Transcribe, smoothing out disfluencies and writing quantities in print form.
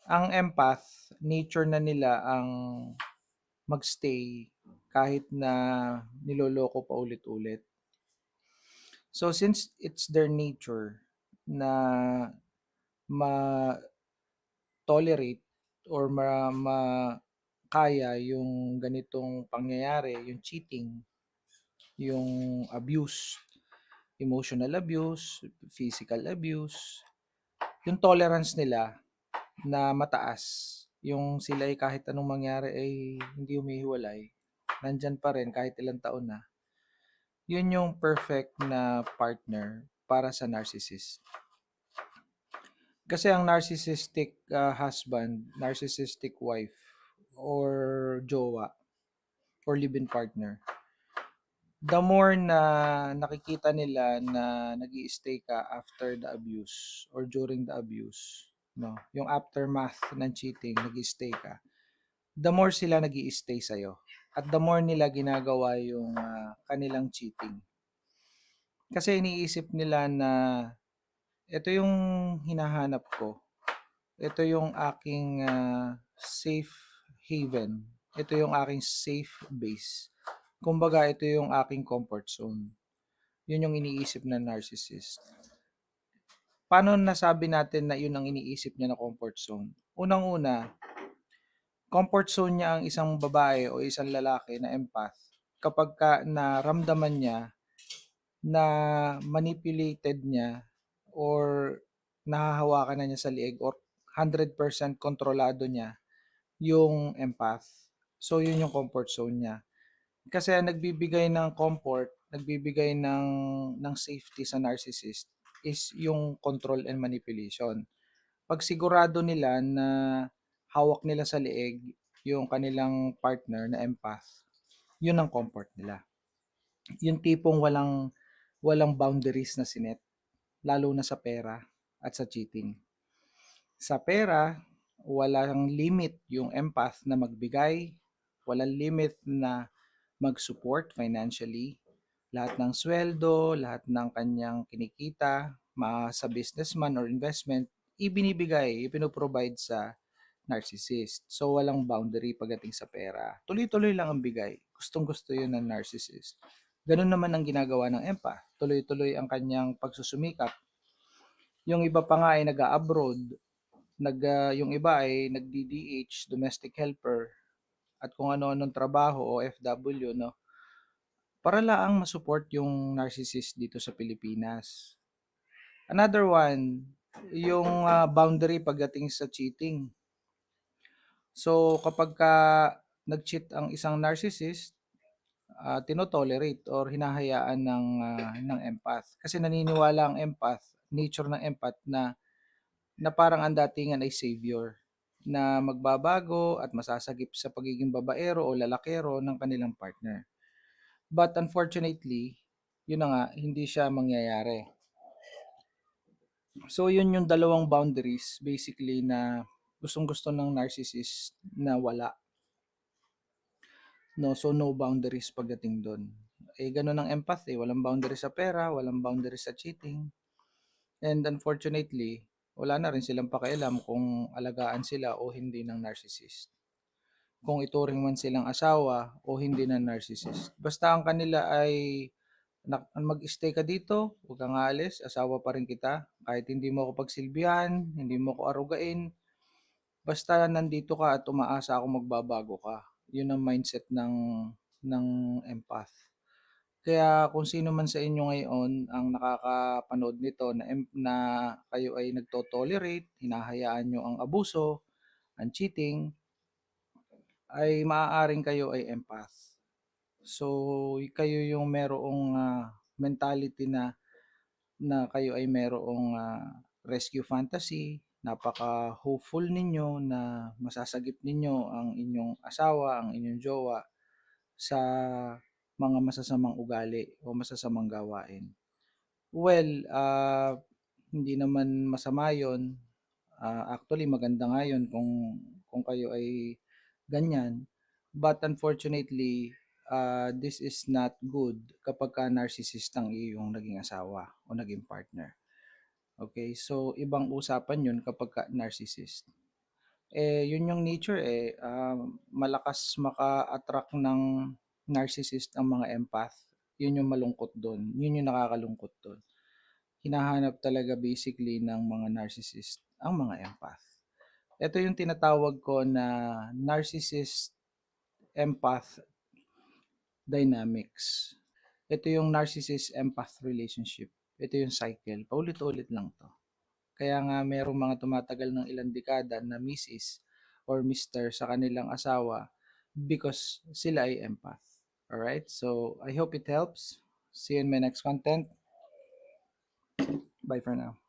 Ang empath, nature na nila ang magstay kahit na niloloko pa ulit-ulit. So since it's their nature na ma-tolerate or kaya yung ganitong pangyayari, yung cheating, yung abuse, emotional abuse, physical abuse, yung tolerance nila na mataas, yung sila ay kahit anong mangyari ay hindi humihiwalay, nandyan pa rin kahit ilang taon na, yun yung perfect na partner para sa narcissist. Kasi ang narcissistic husband, narcissistic wife, or jowa, or live-in partner, the more na nakikita nila na nag stay ka after the abuse or during the abuse, no, yung aftermath ng cheating, nag stay ka, the more sila nag stay sa'yo. At the more nila ginagawa yung kanilang cheating. Kasi iniisip nila na ito yung hinahanap ko. Ito yung aking safe haven. Ito yung aking safe base. Kumbaga, ito yung aking comfort zone. Yun yung iniisip ng narcissist. Paano nasabi natin na yun ang iniisip niya na comfort zone? Unang-una, comfort zone niya ang isang babae o isang lalaki na empath kapag ka naramdaman niya na manipulated niya or nahahawakan na niya sa liig or 100% kontrolado niya yung empath. So, yun yung comfort zone niya. Kasi ang nagbibigay ng comfort, nagbibigay ng safety sa narcissist is yung control and manipulation. Pag sigurado nila na hawak nila sa leeg yung kanilang partner na empath, yun ang comfort nila. Yung tipong walang boundaries na sinet, lalo na sa pera at sa cheating. Sa pera, walang limit yung empath na magbigay, walang limit na mag-support financially. Lahat ng sweldo, lahat ng kanyang kinikita, sa businessman or investment, ipinoprovide sa narcissist. So, walang boundary pagdating sa pera. Tuloy-tuloy lang ang bigay. Gustong-gusto yun ng narcissist. Ganun naman ang ginagawa ng empath. Tuloy-tuloy ang kanyang pagsusumikap. Yung iba pa nga ay nag-abroad, yung iba ay nag-DDH, domestic helper, at kung ano-anong trabaho o OFW, no? Para laang ma-support yung narcissist dito sa Pilipinas. Another one, yung boundary pagdating sa cheating. So kapag ka nag-cheat ang isang narcissist, tinotolerate or hinahayaan ng empath. Kasi naniniwala ang empath, nature ng empath na parang ang datingan ay savior na magbabago at masasagip sa pagiging babaero o lalakero ng kanilang partner. But unfortunately, yun na nga, hindi siya mangyayari. So yun yung dalawang boundaries basically na gustong-gusto ng narcissist na wala. No, so no boundaries pagdating doon. Eh ganun ang empathy, walang boundaries sa pera, walang boundaries sa cheating. And unfortunately, wala na rin silang pakialam kung alagaan sila o hindi ng narcissist. Kung ituring man silang asawa o hindi ng narcissist. Basta ang kanila ay mag-stay ka dito, huwag kang aalis, asawa pa rin kita. Kahit hindi mo ako pagsilbihan, hindi mo ako arugain, basta nandito ka at umaasa ako magbabago ka. Yun ang mindset ng empath. Kaya kung sino man sa inyo ngayon ang nakakapanood nito na kayo ay nagto-tolerate, hinahayaan nyo ang abuso, ang cheating, ay maaaring kayo ay empath. So, kayo yung merong mentality na kayo ay merong rescue fantasy, napaka-hopeful ninyo na masasagip ninyo ang inyong asawa, ang inyong jowa sa mga masasamang ugali o masasamang gawain. Well, hindi naman masama yun. Actually, maganda nga yun kung kayo ay ganyan. But unfortunately, this is not good kapag ka narcissist ang iyong naging asawa o naging partner. Okay, so ibang usapan yun kapag ka narcissist. Yun yung nature malakas maka-attract ng narcissist ang mga empath. Yun yung malungkot dun, yun yung nakakalungkot dun. Hinahanap talaga basically ng mga narcissist ang mga empath. Ito yung tinatawag ko na narcissist empath dynamics. Ito yung narcissist empath relationship. Ito yung cycle. Paulit-ulit lang to. Kaya nga merong mga tumatagal ng ilang dekada na Mrs. or Mr. sa kanilang asawa because sila ay empath. Alright? So, I hope it helps. See you in my next content. Bye for now.